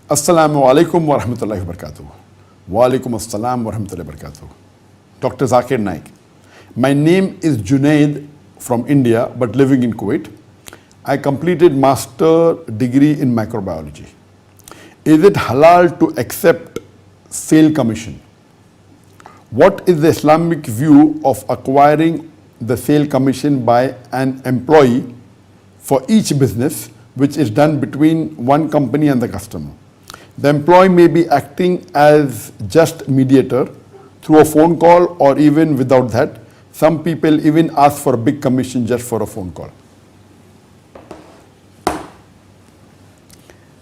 Assalamu alaikum wa rahmatullahi wa barakatuh. Wa alaikum assalam wa rahmatullahi wa barakatuh. Dr. Zakir Naik. My name is Junaid from India but living in Kuwait. I completed master degree in microbiology. Is it halal to accept sale commission? What is the Islamic view of acquiring the sale commission by an employee for each business which is done between one company and the customer? The employee may be acting as just mediator through a phone call, or even without that. Some people even ask for a big commission just for a phone call.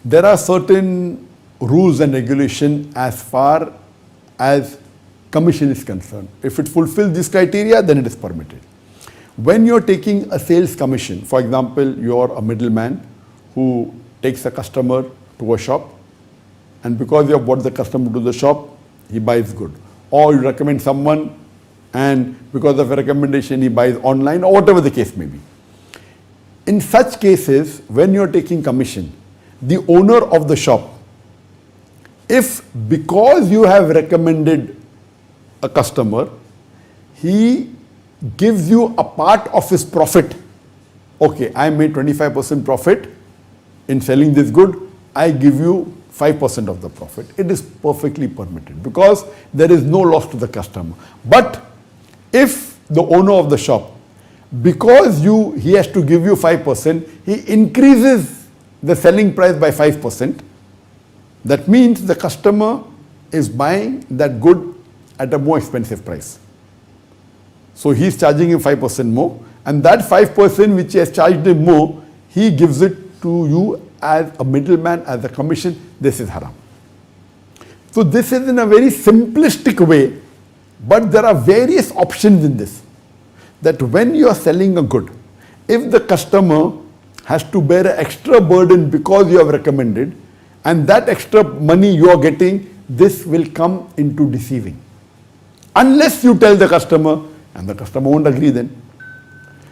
There are certain rules and regulations as far as commission is concerned. If it fulfills this criteria, then it is permitted. When you're taking a sales commission, for example, you're a middleman who takes a customer to a shop, and because you have brought the customer to the shop, he buys good. Or you recommend someone, and because of a recommendation, he buys online, or whatever the case may be. In such cases, when you're taking commission, the owner of the shop, if because you have recommended a customer, he gives you a part of his profit. Okay, I made 25% profit in selling this good, I give you 5% of the profit. It is perfectly permitted because there is no loss to the customer. But if the owner of the shop, because he has to give you 5%, he increases the selling price by 5%, that means the customer is buying that good at a more expensive price. So he is charging him 5% more, and that 5% which he has charged him more, he gives it to you as a middleman, as a commission. This is haram. So this is in a very simplistic way, but there are various options in this. That when you are selling a good, if the customer has to bear an extra burden because you have recommended, and that extra money you are getting, this will come into deceiving. Unless you tell the customer, and the customer won't agree then.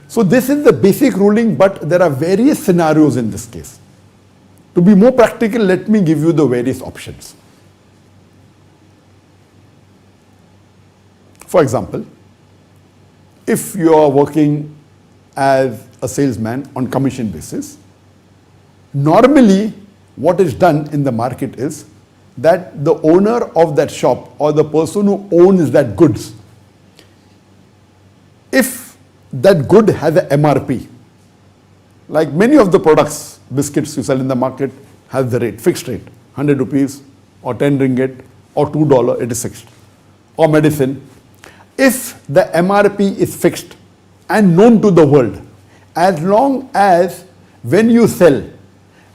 So this is the basic ruling, but there are various scenarios in this case. To be more practical, let me give you the various options. For example, if you are working as a salesman on commission basis, normally what is done in the market is that the owner of that shop or the person who owns that goods, if that good has a MRP, like many of the products, biscuits you sell in the market has the rate, fixed rate, 100 rupees or 10 ringgit or $2, it is fixed. Or medicine, if the MRP is fixed and known to the world, as long as when you sell,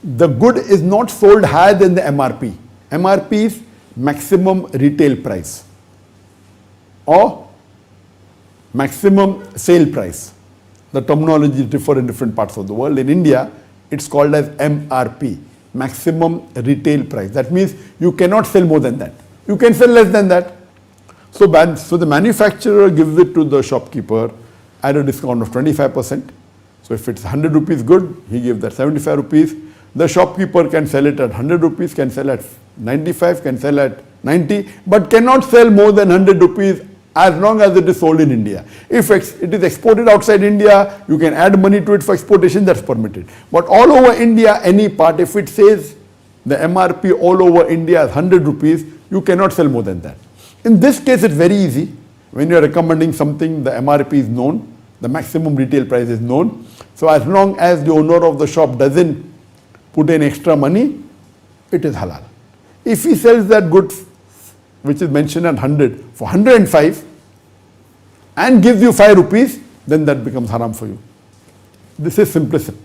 the good is not sold higher than the MRP. MRP is maximum retail price or maximum sale price. The terminology differ in different parts of the world. In India, it's called as MRP, maximum retail price. That means you cannot sell more than that. You can sell less than that. So the manufacturer gives it to the shopkeeper at a discount of 25%. So if it's 100 rupees good, he gives that 75 rupees. The shopkeeper can sell it at 100 rupees, can sell at 95, can sell at 90, but cannot sell more than 100 rupees as long as it is sold in India. If it is exported outside India, you can add money to it for exportation, that's permitted. But all over India, any part, if it says the MRP all over India is 100 rupees, you cannot sell more than that. In this case, it's very easy. When you are recommending something, the MRP is known, the maximum retail price is known. So as long as the owner of the shop doesn't put in extra money, it is halal. If he sells that good which is mentioned at 100 for 105 and gives you 5 rupees, then that becomes haram for you. This is simplicity.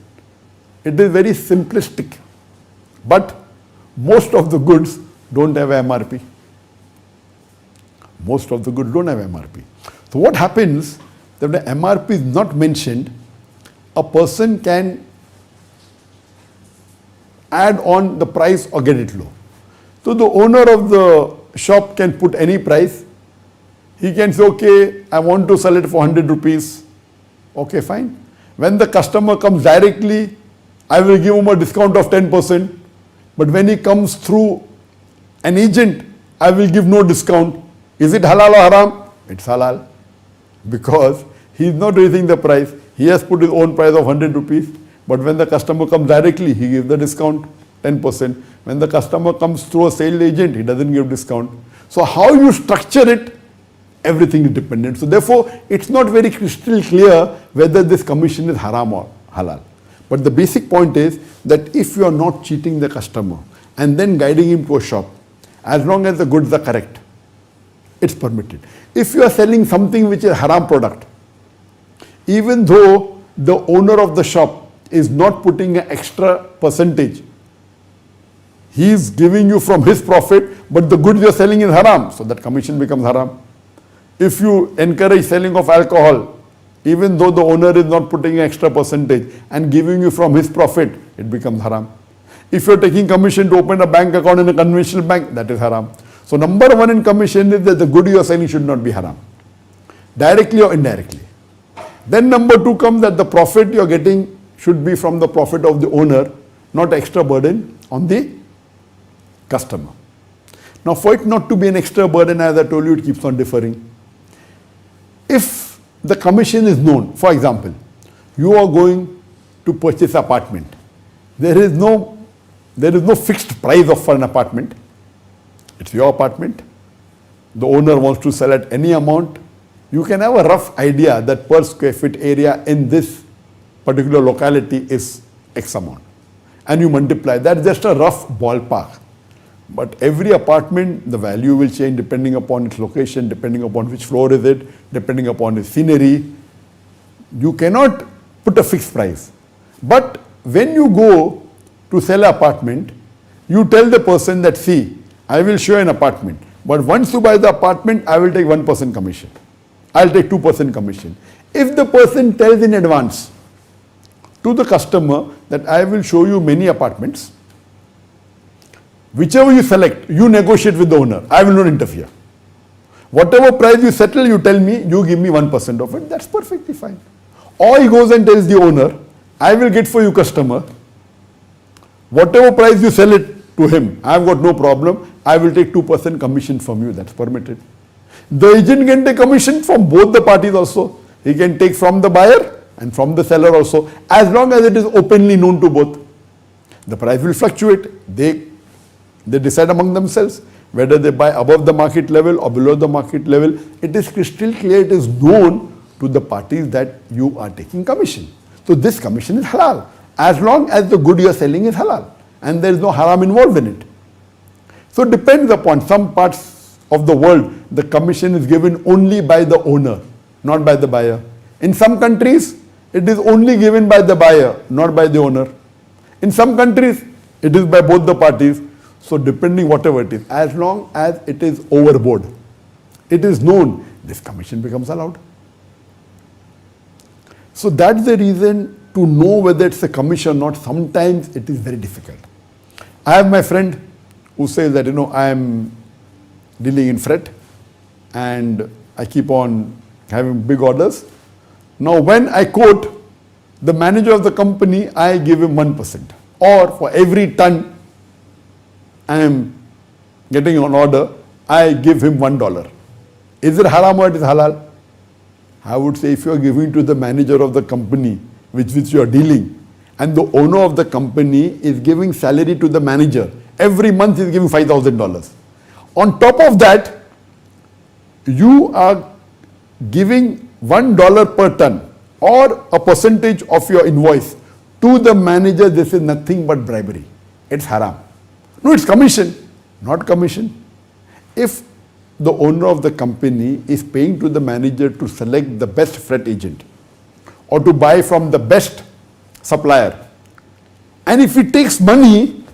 It is very simplistic. But most of the goods don't have MRP. Most of the goods don't have MRP. So what happens, that the MRP is not mentioned, a person can add on the price or get it low. So the owner of the shop can put any price. He can say, okay, I want to sell it for 100 rupees. Okay, fine. When the customer comes directly, I will give him a discount of 10%. But when he comes through an agent, I will give no discount. Is it halal or haram? It's halal. Because he is not raising the price. He has put his own price of 100 rupees. But when the customer comes directly, he gives the discount 10%. When the customer comes through a sales agent, he doesn't give discount. So how you structure it, everything is dependent. So therefore, it's not very crystal clear whether this commission is haram or halal. But the basic point is that if you are not cheating the customer and then guiding him to a shop, as long as the goods are correct, it's permitted. If you are selling something which is haram product, even though the owner of the shop is not putting an extra percentage, he is giving you from his profit, but the goods you are selling is haram, so that commission becomes haram. If you encourage selling of alcohol, even though the owner is not putting an extra percentage and giving you from his profit, it becomes haram. If you are taking commission to open a bank account in a conventional bank, that is haram. So number one in commission is that the good you are selling should not be haram, directly or indirectly. Then number two comes that the profit you are getting should be from the profit of the owner, not extra burden on the customer. Now for it not to be an extra burden, as I told you, it keeps on differing. If the commission is known, for example, you are going to purchase an apartment. There is no fixed price for an apartment. It's your apartment. The owner wants to sell at any amount. You can have a rough idea that per square feet area in this particular locality is X amount. And you multiply. That's just a rough ballpark. But every apartment, the value will change depending upon its location, depending upon which floor is it, depending upon its scenery. You cannot put a fixed price. But when you go to sell an apartment, you tell the person that, see, I will show you an apartment. But once you buy the apartment, I will take 1% commission. I'll take 2% commission. If the person tells in advance to the customer that I will show you many apartments, whichever you select, you negotiate with the owner. I will not interfere. Whatever price you settle, you tell me, you give me 1% of it. That's perfectly fine. Or he goes and tells the owner, I will get for you customer. Whatever price you sell it to him, I have got no problem. I will take 2% commission from you. That's permitted. The agent can take commission from both the parties also. He can take from the buyer and from the seller also, as long as it is openly known to both. The price will fluctuate. They decide among themselves whether they buy above the market level or below the market level. It is crystal clear, it is known to the parties that you are taking commission. So this commission is halal, as long as the good you are selling is halal and there is no haram involved in it. So it depends upon some parts of the world, the commission is given only by the owner, not by the buyer. In some countries, it is only given by the buyer, not by the owner. In some countries, it is by both the parties. So depending whatever it is, as long as it is overboard, it is known, this commission becomes allowed. So that's the reason to know whether it's a commission or not. Sometimes it is very difficult. I have my friend who says that, I am dealing in freight and I keep on having big orders. Now when I quote the manager of the company, I give him 1%. Or for every ton I am getting an order, I give him $1. Is it haram or it is halal? I would say if you are giving to the manager of the company with which you are dealing, and the owner of the company is giving salary to the manager, every month he is giving $5,000. On top of that, you are giving $1 per ton or a percentage of your invoice to the manager. This is nothing but bribery. It's haram. No, it's commission, not commission. If the owner of the company is paying to the manager to select the best freight agent or to buy from the best supplier, and if he takes money,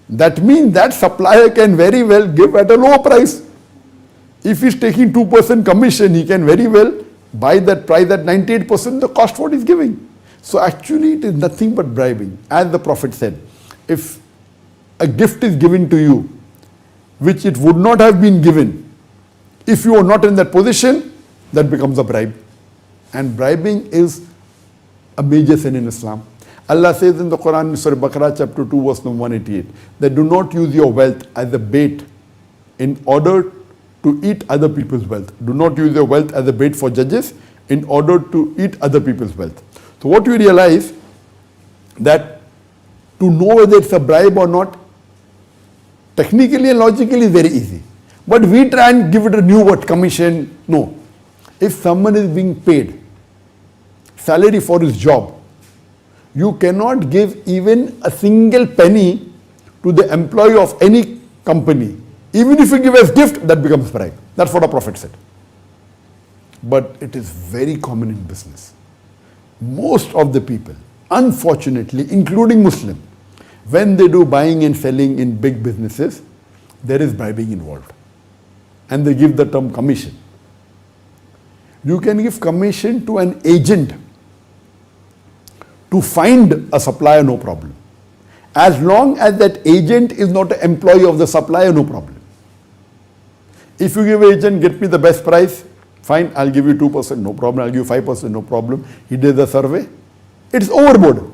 that means that supplier can very well give at a lower price. If he's taking 2% commission, he can very well buy that price at 98% the cost what he's giving. So actually it is nothing but bribing. As the Prophet said, if a gift is given to you, which it would not have been given, if you are not in that position, that becomes a bribe. And bribing is a major sin in Islam. Allah says in the Quran, in Surah Baqarah chapter 2 verse number 188, that do not use your wealth as a bait in order to eat other people's wealth. Do not use your wealth as a bait for judges in order to eat other people's wealth. So what you realize, that to know whether it's a bribe or not, technically and logically is very easy. But we try and give it a new word, commission. No. If someone is being paid salary for his job, you cannot give even a single penny to the employee of any company. Even if you give as gift, that becomes bribe. That's what our Prophet said. But it is very common in business. Most of the people, unfortunately, including Muslim, when they do buying and selling in big businesses, there is bribing involved. And they give the term commission. You can give commission to an agent to find a supplier, no problem. As long as that agent is not an employee of the supplier, no problem. If you give agent, get me the best price, fine, I'll give you 2%, no problem. I'll give you 5%, no problem. He did the survey. It's overboard.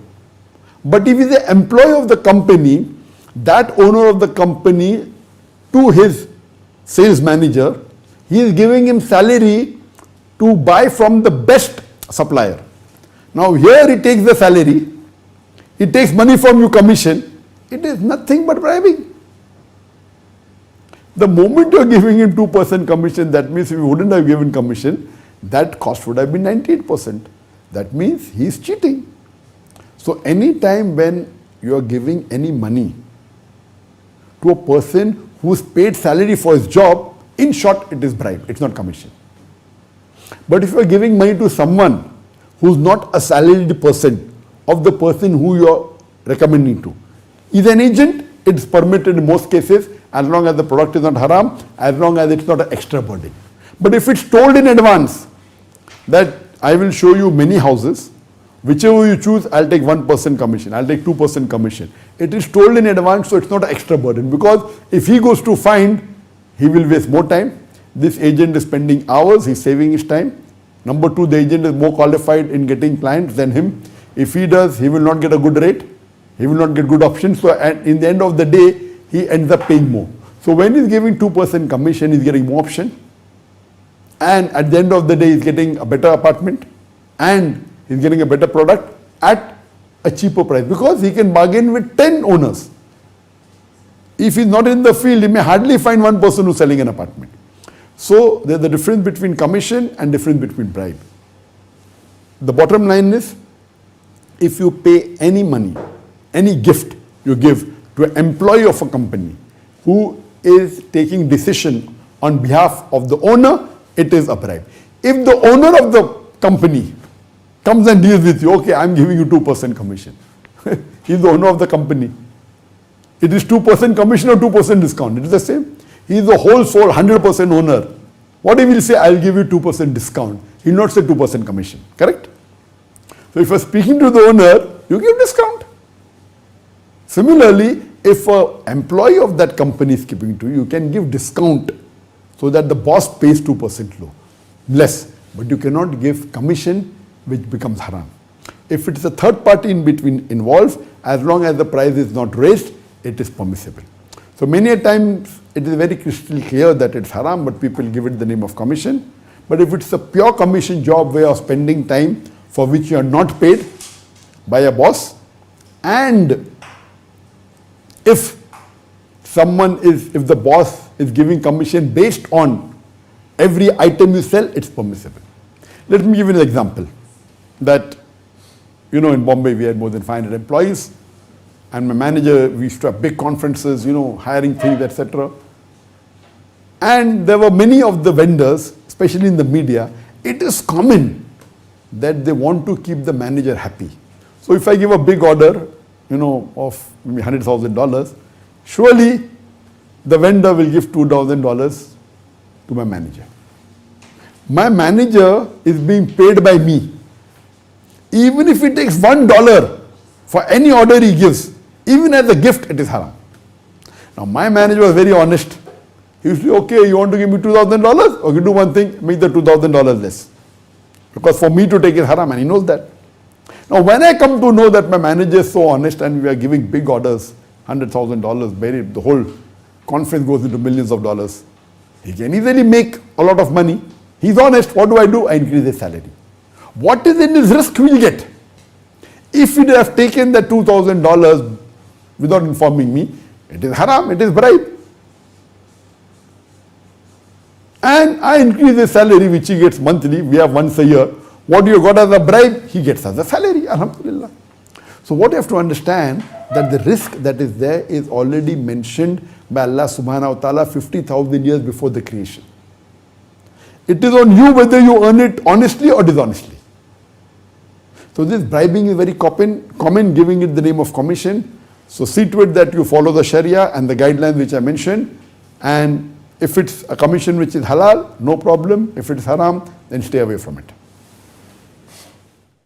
But if he's an employee of the company, that owner of the company to his sales manager, he is giving him salary to buy from the best supplier. Now here he takes the salary, he takes money from you commission, it is nothing but bribing. The moment you are giving him 2% commission, that means if you wouldn't have given commission, that cost would have been 98%. That means he is cheating. So any time when you are giving any money to a person who is paid salary for his job, in short it is bribe, it's not commission. But if you are giving money to someone who is not a salaried person of the person who you are recommending to, is an agent, it is permitted in most cases as long as the product is not haram, as long as it's not an extra burden. But if it's told in advance that I will show you many houses, whichever you choose, I'll take 1% commission, I'll take 2% commission. It is told in advance, so it's not an extra burden, because if he goes to find, he will waste more time. This agent is spending hours, he's saving his time. Number two, the agent is more qualified in getting clients than him. If he does, he will not get a good rate, he will not get good options. So in the end of the day, he ends up paying more. So when he's giving 2% commission, he's getting more option. And at the end of the day, he's getting a better apartment and he's getting a better product at a cheaper price, because he can bargain with 10 owners. If he's not in the field, he may hardly find one person who's selling an apartment. So there's the difference between commission and difference between bribe. The bottom line is, if you pay any money, any gift you give to an employee of a company who is taking decision on behalf of the owner, it is a bribe. If the owner of the company comes and deals with you, okay, I'm giving you 2% commission. He's the owner of the company. It is 2% commission or 2% discount. It is the same. He is the whole soul, 100% owner. What he will say, I'll give you 2% discount. He will not say 2% commission. Correct? So if you are speaking to the owner, you give discount. Similarly, if an employee of that company is giving to you, you can give discount so that the boss pays 2% less. But you cannot give commission which becomes haram. If it is a third party in between involved, as long as the price is not raised, it is permissible. So many a times it is very crystal clear that it's haram, but people give it the name of commission. But if it's a pure commission job where you're spending time for which you are not paid by a boss, and if the boss is giving commission based on every item you sell, it's permissible. Let me give you an example. That, in Bombay we had more than 500 employees, and my manager, we used to have big conferences, hiring things, etc. And there were many of the vendors, especially in the media, it is common that they want to keep the manager happy. So if I give a big order, of maybe $100,000, surely the vendor will give $2,000 to my manager. My manager is being paid by me. Even if he takes $1 for any order he gives, even as a gift, it is haram. Now my manager was very honest. He used to say, okay, you want to give me $2,000? Okay, do one thing, make the $2,000 less. Because for me to take it haram, and he knows that. Now, when I come to know that my manager is so honest and we are giving big orders, $100,000, the whole conference goes into millions of dollars. He can easily make a lot of money. He's honest. What do? I increase his salary. What is in his risk we'll get? If he'd have taken the $2,000 without informing me, it is haram, it is bribe. And I increase his salary, which he gets monthly, we have once a year. What you got as a bribe, he gets as a salary, alhamdulillah. So what you have to understand, that the risk that is there is already mentioned by Allah subhanahu wa ta'ala 50,000 years before the creation. It is on you whether you earn it honestly or dishonestly. So this bribing is very common, giving it the name of commission. So see to it that you follow the Sharia and the guidelines which I mentioned. And if it's a commission which is halal, no problem. If it's haram, then stay away from it.